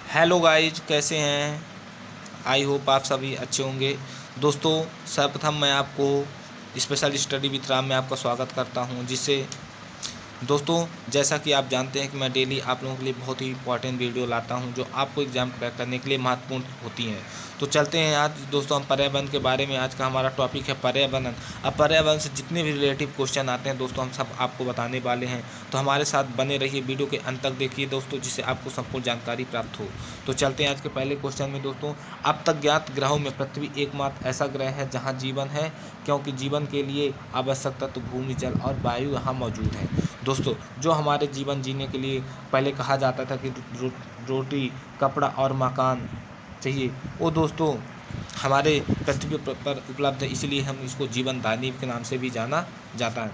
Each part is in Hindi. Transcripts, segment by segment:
हेलो गाइज, कैसे हैं? आई होप आप सभी अच्छे होंगे। दोस्तों, सर्वप्रथम मैं आपको स्पेशल स्टडी विद राम में आपका स्वागत करता हूं, जिससे दोस्तों जैसा कि आप जानते हैं कि मैं डेली आप लोगों के लिए बहुत ही इंपॉर्टेंट वीडियो लाता हूं जो आपको एग्जाम क्रैक करने के लिए महत्वपूर्ण होती हैं। तो चलते हैं आज दोस्तों हम पर्यावरण के बारे में। आज का हमारा टॉपिक है पर्यावरण। अब पर्यावरण से जितने भी रिलेटिव क्वेश्चन आते हैं दोस्तों, हम सब आपको बताने वाले हैं। तो हमारे साथ बने रहिए, वीडियो के अंत तक देखिए दोस्तों, जिससे आपको संपूर्ण जानकारी प्राप्त हो। तो चलते हैं आज के पहले क्वेश्चन में दोस्तों। अब तक ज्ञात ग्रहों में पृथ्वी एकमात्र ऐसा ग्रह है जहाँ जीवन है, क्योंकि जीवन के लिए आवश्यक तत्व भूमि, जल और वायु यहाँ मौजूद है। दोस्तों, जो हमारे जीवन जीने के लिए पहले कहा जाता था कि रोटी, कपड़ा और मकान चाहिए, वो दोस्तों हमारे पृथ्वी पर उपलब्ध है, इसलिए हम इसको जीवन दायनी के नाम से भी जाना जाता है।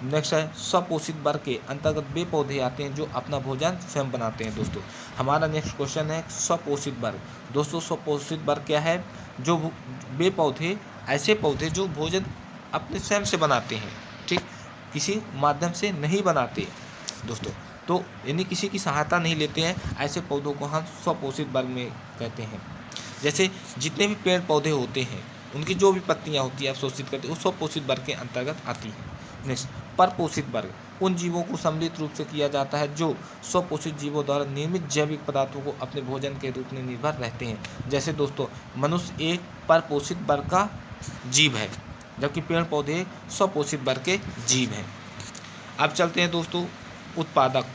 नेक्स्ट है स्वपोषित वर्ग के अंतर्गत वे पौधे आते हैं जो अपना भोजन स्वयं बनाते हैं। दोस्तों, हमारा नेक्स्ट क्वेश्चन है स्वपोषित वर्ग। दोस्तों, स्वपोषित वर्ग क्या है? जो वे पौधे, ऐसे पौधे जो भोजन अपने स्वयं से बनाते हैं, ठीक, किसी माध्यम से नहीं बनाते दोस्तों। तो यानी किसी की सहायता नहीं लेते हैं, ऐसे पौधों को हम स्वपोषित वर्ग में कहते हैं। जैसे जितने भी पेड़ पौधे होते हैं, उनकी जो भी पत्तियां होती है अवशोषित करती है, वो स्वपोषित वर्ग के अंतर्गत आती हैं। नेक्स्ट, परपोषित वर्ग। उन जीवों को सम्मिलित रूप से किया जाता है जो स्वपोषित जीवों द्वारा निर्मित जैविक पदार्थों को अपने भोजन के रूप में निर्भर रहते हैं। जैसे दोस्तों, मनुष्य एक परपोषित वर्ग का जीव है, जबकि पेड़ पौधे स्वपोषित वर्ग के जीव हैं। अब चलते हैं दोस्तों उत्पादक,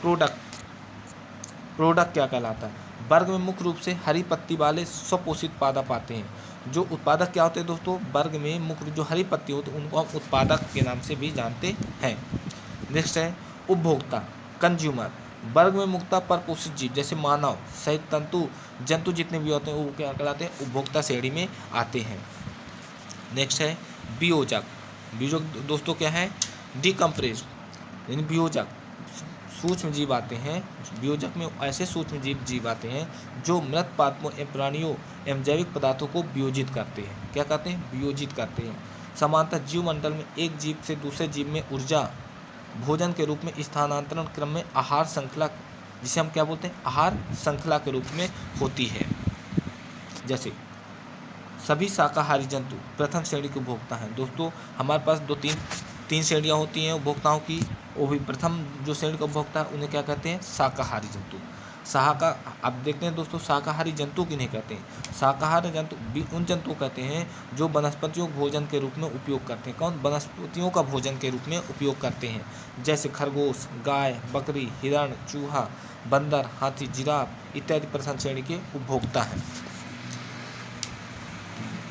प्रोडक्ट क्या कहलाता है? वर्ग में मुख्य रूप से हरी पत्ती वाले स्वपोषित पादप आते हैं। जो उत्पादक क्या होते हैं दोस्तों? वर्ग में मुख्य जो हरी पत्ती होती है उनको हम उत्पादक के नाम से भी जानते हैं। नेक्स्ट है उपभोक्ता, कंज्यूमर। वर्ग में मुख्यतः परपोषित जीव जैसे मानव सहित तंतु जंतु जितने भी होते हैं वो क्या कहलाते हैं? उपभोक्ता श्रेणी में आते हैं। नेक्स्ट है वियोजक। वियोजक दोस्तों क्या है? डिकम्प्रेस, यानी वियोजक सूक्ष्म जीव आते हैं। वियोजक में ऐसे सूक्ष्म जीव आते हैं जो मृत पादपों एवं प्राणियों एवं जैविक पदार्थों को वियोजित करते हैं। क्या कहते हैं? वियोजित करते हैं। समांतर जीवमंडल में एक जीव से दूसरे जीव में ऊर्जा भोजन के रूप में स्थानांतरण क्रम में आहार श्रृंखला, जिसे हम क्या बोलते हैं? आहार श्रृंखला के रूप में होती है। जैसे सभी शाकाहारी जंतु प्रथम श्रेणी के उपभोक्ता हैं। दोस्तों, हमारे पास तीन श्रेणियाँ होती हैं उपभोक्ताओं की। वो भी प्रथम जो श्रेणी का उपभोक्ता है उन्हें क्या कहते हैं? शाकाहारी जंतु। अब देखते हैं दोस्तों, शाकाहारी जंतु किन्हें कहते हैं? शाकाहारी जंतु उन जंतु कहते हैं जो वनस्पतियों को भोजन के रूप में उपयोग करते हैं। कौन? वनस्पतियों का भोजन के रूप में उपयोग करते हैं। जैसे खरगोश, गाय, बकरी, हिरण, चूहा, बंदर, हाथी, जिराफ इत्यादि प्रथम श्रेणी के उपभोक्ता हैं।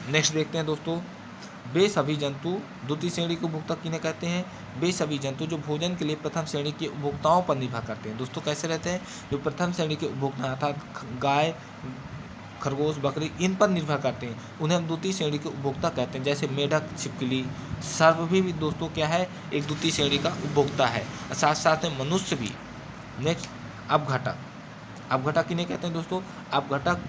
नेक्स्ट देखते हैं दोस्तों, वे सभी जंतु द्वितीय श्रेणी के उपभोक्ता किन्हें कहते हैं? वे सभी जंतु जो भोजन के लिए प्रथम श्रेणी के उपभोक्ताओं पर निर्भर करते हैं। दोस्तों, कैसे रहते हैं? जो प्रथम श्रेणी के उपभोक्ता अर्थात गाय, खरगोश, बकरी, इन पर निर्भर करते हैं, उन्हें हम द्वितीय श्रेणी के उपभोक्ता कहते हैं। जैसे मेढक, छिपकली, सर्प भी दोस्तों क्या है? एक द्वितीय श्रेणी का उपभोक्ता है। साथ साथ में मनुष्य भी। नेक्स्ट, अपघटक। अपघटक किन्हें कहते हैं दोस्तों? अपघटक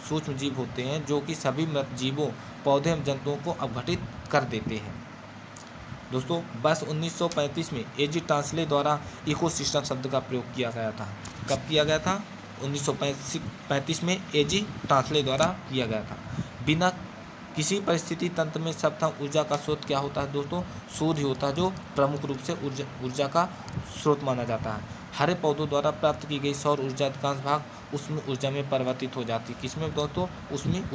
सूक्ष्म जीव होते हैं जो कि सभी मृत जीवों, पौधे एवं जंतुओं को अपघटित कर देते हैं। दोस्तों, वर्ष 1935 में एजी टांसले द्वारा इकोसिस्टम शब्द का प्रयोग किया गया था। कब किया गया था? 1935 में एजी टांसले द्वारा किया गया था। बिना किसी परिस्थिति तंत्र में सर्वप्रथम ऊर्जा का स्रोत क्या होता है दोस्तों? सूर्य होता है, जो प्रमुख रूप से ऊर्जा का स्रोत माना जाता है। हरे पौधों द्वारा प्राप्त की गई सौर ऊर्जा अधिकांश भाग उसमें ऊर्जा में परिवर्तित हो जाती है। किसमें दोस्तों? उसमें